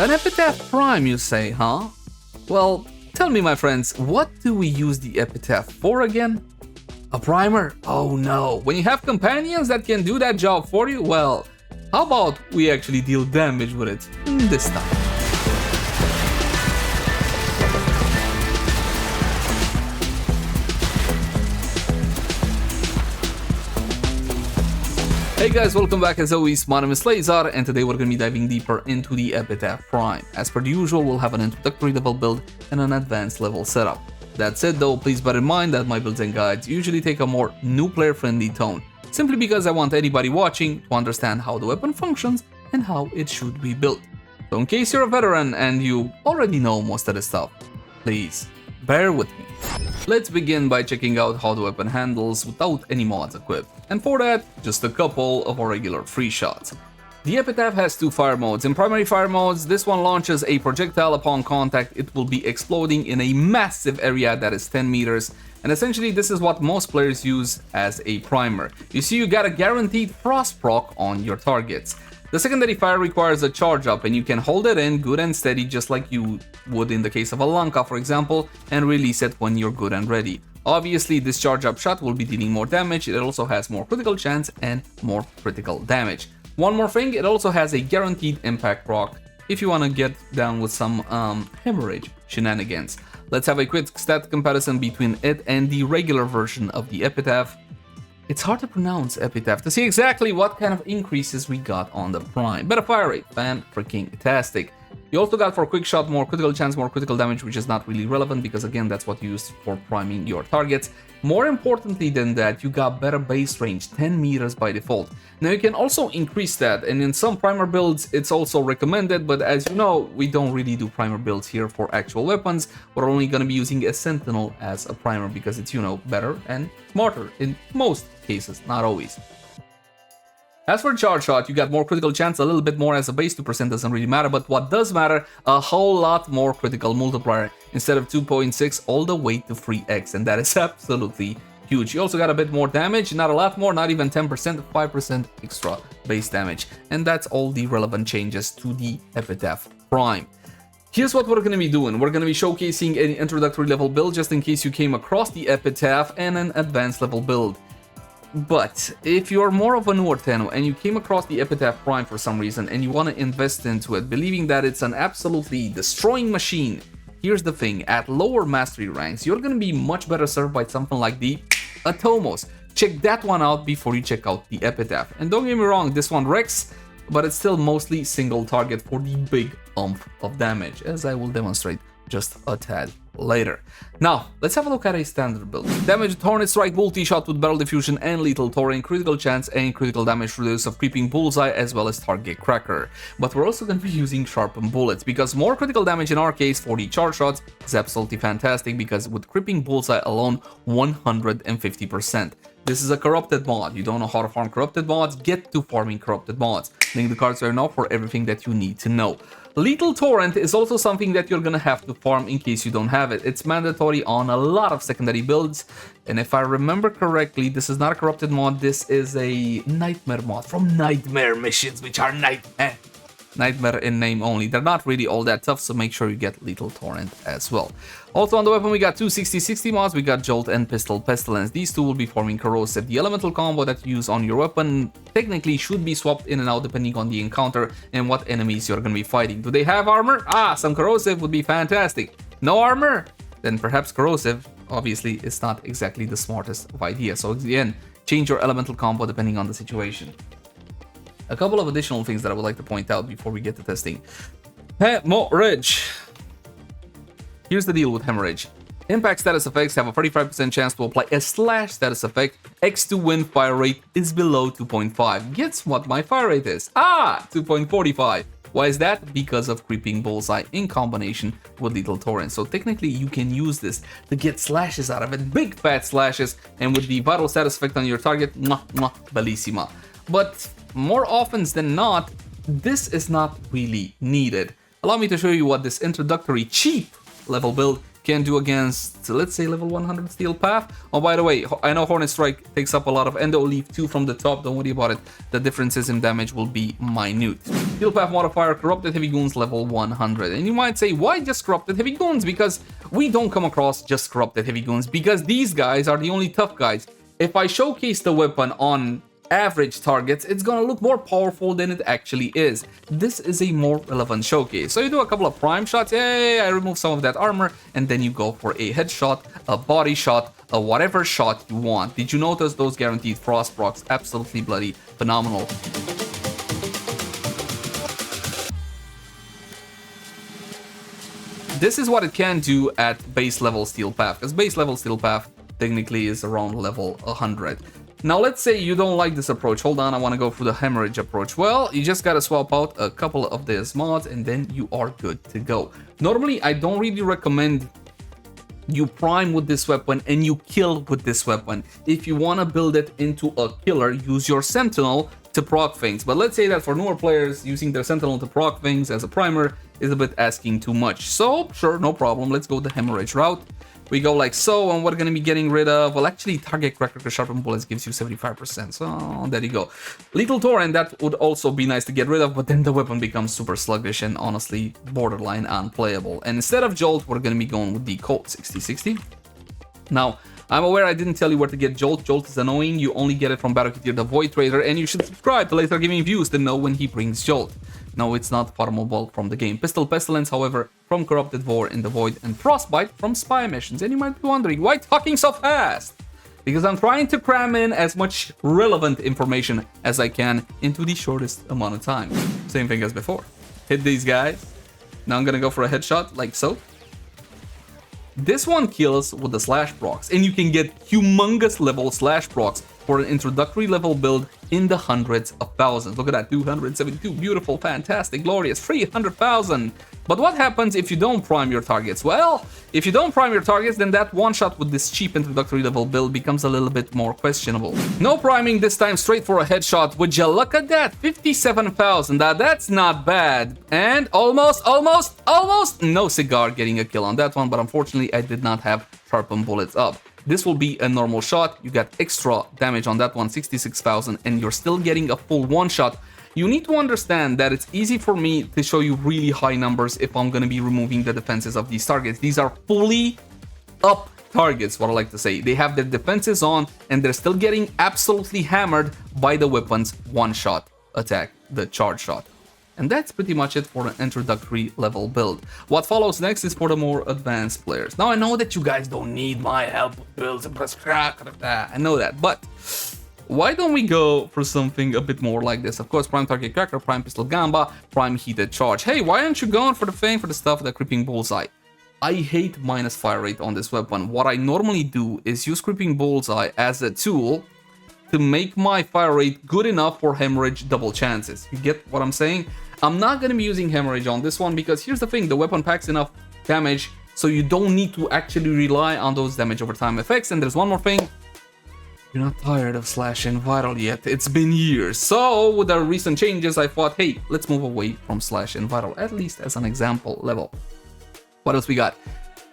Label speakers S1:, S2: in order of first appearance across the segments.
S1: An Epitaph Prime, you say, huh? Well, tell me, my friends, what do we use the Epitaph for again? A primer? Oh no. When you have companions that can do that job for you, well, how about we actually deal damage with it this time? Hey guys, welcome back as always. My name is Leyzar, and today we're going to be diving deeper into the Epitaph Prime. As per usual, we'll have an introductory level build and an advanced level setup. That said though, please bear in mind that my builds and guides usually take a more new player friendly tone, simply because I want anybody watching to understand how the weapon functions and how it should be built. So in case you're a veteran and you already know most of the stuff, please bear with me. Let's begin by checking out how the weapon handles without any mods equipped, and for that, just a couple of our regular free shots. The Epitaph has two fire modes. In primary fire modes, this one launches a projectile upon contact. It will be exploding in a massive area that is 10 meters, and essentially this is what most players use as a primer. You see, you got a guaranteed frost proc on your targets. The secondary fire requires a charge up, and you can hold it in good and steady just like you would in the case of a Lanka, for example, and release it when you're good and ready. Obviously, this charge up shot will be dealing more damage. It also has more critical chance and more critical damage. One more thing, it also has a guaranteed impact proc if you want to get down with some Hemorrhage shenanigans. Let's have a quick stat comparison between it and the regular version of the Epitaph. It's hard to pronounce Epitaph to see exactly what kind of increases we got on the Prime. Better fire rate, fan-freaking-tastic. You also got for quick shot more critical chance, more critical damage, which is not really relevant because again that's what you use for priming your targets. More importantly than that, you got better base range, 10 meters by default. Now you can also increase that, and in some primer builds it's also recommended, but as you know, we don't really do primer builds here for actual weapons. We're only going to be using a Sentinel as a primer because it's, you know, better and smarter in most cases, not always. As for charge shot, you got more critical chance, a little bit more as a base, 2% doesn't really matter, but what does matter, a whole lot more critical multiplier, instead of 2.6 all the way to 3x, and that is absolutely huge. You also got a bit more damage, not a lot more, not even 10%, 5% extra base damage, and that's all the relevant changes to the Epitaph Prime. Here's what we're going to be doing. We're going to be showcasing an introductory level build just in case you came across the Epitaph, and an advanced level build. But if you're more of a newer Tenno and you came across the Epitaph Prime for some reason and you want to invest into it, believing that it's an absolutely destroying machine, here's the thing, at lower mastery ranks, you're going to be much better served by something like the Atomos. Check that one out before you check out the Epitaph. And don't get me wrong, this one wrecks, but it's still mostly single target for the big oomph of damage, as I will demonstrate just a tad later. Now, let's have a look at a standard build. Damage Hornet Strike, multi-shot with barrel diffusion and lethal Torrent, critical chance and critical damage through the use of creeping bullseye as well as target cracker. But we're also going to be using sharpened bullets because more critical damage in our case for the charge shots is absolutely fantastic because with creeping bullseye alone, 150%. This is a corrupted mod. You don't know how to farm corrupted mods? Get to farming corrupted mods. Link the cards right now for everything that you need to know. Lethal Torrent is also something that you're gonna have to farm in case you don't have it. It's mandatory on a lot of secondary builds, and if I remember correctly, this is not a corrupted mod, this is a nightmare mod from Nightmare missions, which are nightmare in name only. They're not really all that tough, so make sure you get Lethal Torrent as well. Also on the weapon, we got two 60-60 mods. We got Jolt and Pistol Pestilence. These two will be forming Corrosive. The elemental combo that you use on your weapon technically should be swapped in and out depending on the encounter and what enemies you're going to be fighting. Do they have armor? Some Corrosive would be fantastic. No armor? Then perhaps Corrosive. Obviously, it's not exactly the smartest of ideas. So again, change your elemental combo depending on the situation. A couple of additional things that I would like to point out before we get to testing. Hemorrhage. Here's the deal with Hemorrhage. Impact status effects have a 35% chance to apply a slash status effect. X2 win fire rate is below 2.5. Guess what my fire rate is? 2.45. Why is that? Because of creeping bullseye in combination with lethal torrent. So technically you can use this to get slashes out of it, big fat slashes, and with the vital status effect on your target, bellissima. But more often than not, this is not really needed. Allow me to show you what this introductory cheap level build can do against, let's say, level 100 Steel Path. Oh, by the way, I know Hornet Strike takes up a lot of Endo, leave 2 from the top, don't worry about it. The differences in damage will be minute. Steel Path modifier, Corrupted Heavy Goons level 100. And you might say, why just Corrupted Heavy Goons? Because we don't come across just Corrupted Heavy Goons, because these guys are the only tough guys. If I showcase the weapon on average targets, it's gonna look more powerful than it actually is. This is a more relevant showcase. So you do a couple of prime shots, hey, I remove some of that armor, and then you go for a headshot, a body shot, a whatever shot you want. Did you notice those guaranteed frost procs? Absolutely bloody phenomenal. This is what it can do at base level Steel Path, because base level Steel Path technically is around level 100. Now let's say you don't like this approach. Hold on, I want to go for the Hemorrhage approach. Well, you just gotta swap out a couple of these mods and then you are good to go. Normally, I don't really recommend you prime with this weapon and you kill with this weapon. If you want to build it into a killer, use your Sentinel to proc things. But let's say that for newer players, using their Sentinel to proc things as a primer is a bit asking too much. So sure, no problem, let's go the Hemorrhage route. We go like so, and we're going to be getting rid of, well, actually, Target Cracker to Sharpen Bullets gives you 75%, so there you go. Lethal Torrent, that would also be nice to get rid of, but then the weapon becomes super sluggish and honestly borderline unplayable. And instead of Jolt, we're going to be going with the Colt 6060. Now, I'm aware I didn't tell you where to get Jolt. Jolt is annoying, you only get it from Battlekeeper the Void Trader, and you should subscribe to LeyzarGamingViews to know when he brings Jolt. No, it's not farmable from the game. Pistol Pestilence, however, from Corrupted Vor in the Void, and Frostbite from Spy Missions. And you might be wondering, why talking so fast? Because I'm trying to cram in as much relevant information as I can into the shortest amount of time. Same thing as before. Hit these guys. Now I'm gonna go for a headshot, like so. This one kills with the slash procs, and you can get humongous level slash procs for an introductory level build in the hundreds of thousands. Look at that, 272, beautiful, fantastic, glorious, 300,000. But what happens if you don't prime your targets? Well, if you don't prime your targets, then that one shot with this cheap introductory level build becomes a little bit more questionable. No priming this time, straight for a headshot. Would you look at that? 57,000, that's not bad. And almost no cigar getting a kill on that one, but unfortunately I did not have sharpened bullets up. This will be a normal shot. You got extra damage on that one, 66,000, and you're still getting a full one shot. You need to understand that it's easy for me to show you really high numbers if I'm going to be removing the defenses of these targets. These are fully up targets, what I like to say. They have their defenses on, and they're still getting absolutely hammered by the weapon's one-shot attack, the charge shot. And that's pretty much it for an introductory level build. What follows next is for the more advanced players. Now I know that you guys don't need my help with builds and I know that, but why don't we go for something a bit more like this? Of course, Prime Target Cracker, Prime Pistol Gamba, Prime Heated Charge. Hey, why aren't you going for the thing for the stuff with the Creeping Bullseye? I hate minus fire rate on this weapon. What I normally do is use Creeping Bullseye as a tool to make my fire rate good enough for Hemorrhage double chances. You get what I'm saying? I'm not going to be using Hemorrhage on this one because here's the thing, the weapon packs enough damage so you don't need to actually rely on those damage over time effects. And there's one more thing, you're not tired of Slash and Vital yet, it's been years. So with our recent changes, I thought, hey, let's move away from Slash and Vital, at least as an example level. What else we got?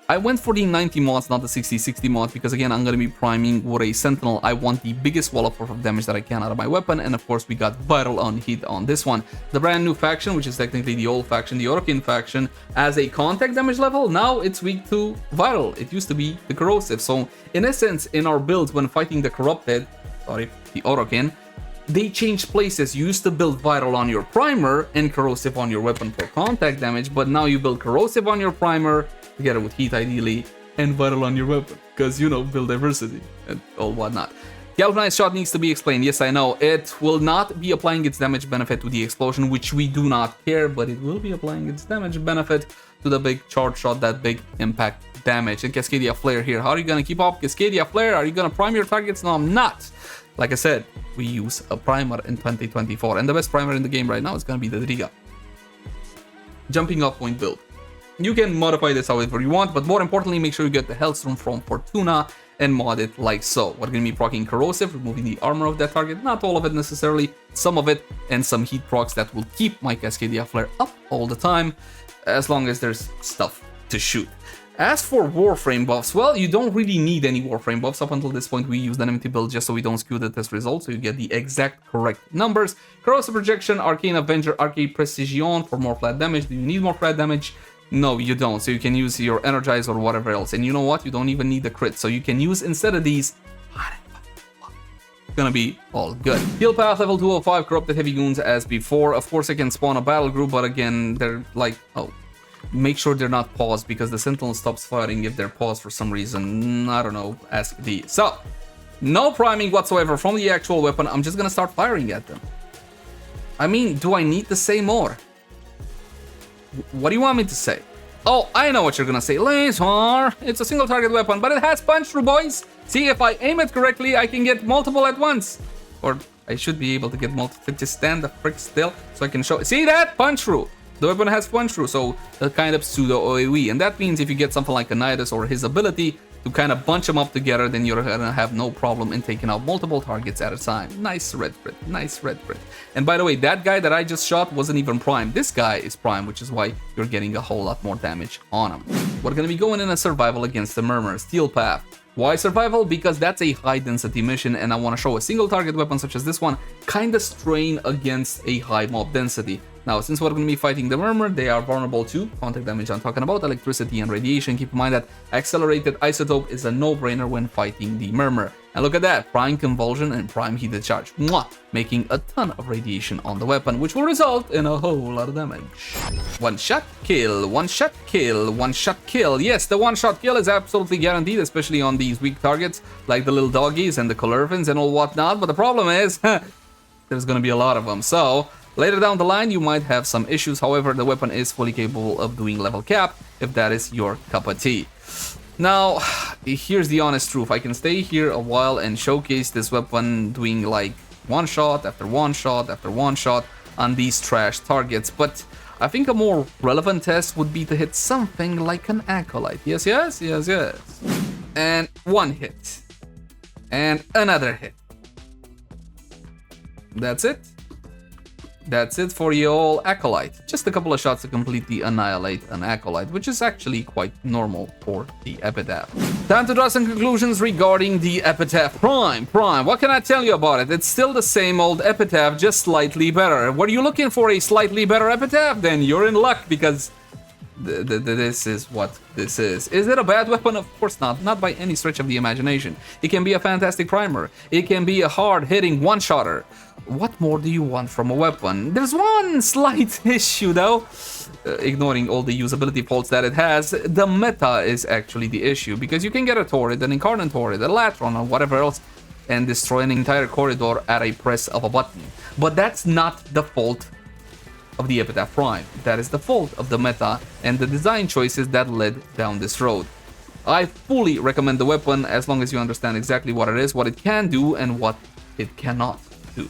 S1: I went for the 90 mods, not the 60-60 mod, because again, I'm going to be priming with a Sentinel. I want the biggest wallop of damage that I can out of my weapon, and of course, we got Vital on hit on this one. The brand new faction, which is technically the old faction, the Orokin faction, as a contact damage level, now it's weak to Vital. It used to be the Corrosive. So, in essence, in our builds, when fighting the Corrupted, the Orokin, they changed places. You used to build Vital on your primer and Corrosive on your weapon for contact damage, but now you build Corrosive on your primer, together with heat ideally, and Vital on your weapon, because, you know, build diversity and all whatnot. Galvanized Shot needs to be explained. Yes, I know, it will not be applying its damage benefit to the explosion, which we do not care, but it will be applying its damage benefit to the big charge shot, that big impact damage. And Cascadia Flare here, how are you gonna keep up Cascadia Flare? Are you gonna prime your targets? No, I'm not. Like I said, we use a primer in 2024, and the best primer in the game right now is gonna be the Driga. Jumping off point build. You can modify this however you want, but more importantly, make sure you get the Hellstorm from Fortuna and mod it like so. We're going to be proccing Corrosive, removing the armor of that target, not all of it necessarily, some of it, and some heat procs that will keep my Cascadia Flare up all the time, as long as there's stuff to shoot. As for Warframe buffs, well, you don't really need any Warframe buffs. Up until this point, we used an empty build just so we don't skew the test results, so you get the exact correct numbers. Corrosive Projection, Arcane Avenger, Arcane Precision for more flat damage. Do you need more flat damage? No, you don't. So you can use your Energize or whatever else. And you know what? You don't even need the crit. So you can use, instead of these, it's gonna be all good. Heal Path level 205, Corrupted Heavy Goons as before. Of course, I can spawn a battle group, but again, they're like, oh. Make sure they're not paused because the Sentinel stops firing if they're paused for some reason. I don't know, ask D. So, no priming whatsoever from the actual weapon. I'm just gonna start firing at them. I mean, do I need to say more? What do you want me to say? Oh, I know what you're gonna say. Laser! It's a single target weapon, but it has punch through, boys! See, if I aim it correctly, I can get multiple at once. Or I should be able to get multiple. Just stand the frick still so I can show. See that? Punch through! The weapon has punch through, so a kind of pseudo AoE, and that means if you get something like a Nidus or his ability to kind of bunch them up together, then you're gonna have no problem in taking out multiple targets at a time. Nice red crit, nice red crit. And by the way, that guy that I just shot wasn't even prime. This guy is prime, which is why you're getting a whole lot more damage on him. We're gonna be going in a survival against the Murmur, Steel Path. Why survival? Because that's a high density mission and I want to show a single target weapon such as this one kind of strain against a high mob density. Now, since we're going to be fighting the Murmur, they are vulnerable to contact damage. I'm talking about electricity and radiation. Keep in mind that accelerated isotope is a no-brainer when fighting the Murmur. And look at that, prime convulsion and prime heated charge. Mwah! Making a ton of radiation on the weapon, which will result in a whole lot of damage. One shot kill, one shot kill, one shot kill. Yes, the one shot kill is absolutely guaranteed, especially on these weak targets like the little doggies and the Colurvins and all whatnot. But the problem is, there's going to be a lot of them. So later down the line, you might have some issues. However, the weapon is fully capable of doing level cap if that is your cup of tea. Now, here's the honest truth. I can stay here a while and showcase this weapon doing like one shot after one shot after one shot on these trash targets, but I think a more relevant test would be to hit something like an Acolyte. Yes, yes, yes, yes. And one hit. And another hit. That's it. That's it for your Acolyte. Just a couple of shots to completely annihilate an Acolyte, which is actually quite normal for the Epitaph. Time to draw some conclusions regarding the Epitaph Prime. What can I tell you about it? It's still the same old Epitaph, just slightly better. Were you looking for a slightly better Epitaph? Then you're in luck, because this is what this is. Is it a bad weapon? Of course not. Not by any stretch of the imagination. It can be a fantastic primer. It can be a hard-hitting one-shotter. What more do you want from a weapon? There's one slight issue though. Ignoring all the usability faults that it has, the meta is actually the issue, because you can get a turret, an incarnate turret, a Latron, or whatever else, and destroy an entire corridor at a press of a button. But that's not the fault of the Epitaph Prime. That is the fault of the meta and the design choices that led down this road. I fully recommend the weapon as long as you understand exactly what it is, what it can do, and what it cannot do.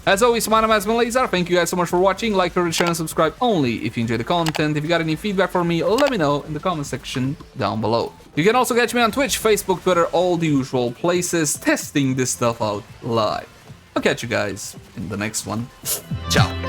S1: As always, my name has been Leyzar. Thank you guys so much for watching. Like, share, and subscribe only if you enjoy the content. If you got any feedback for me, let me know in the comment section down below. You can also catch me on Twitch, Facebook, Twitter, all the usual places, testing this stuff out live. I'll catch you guys in the next one. Ciao.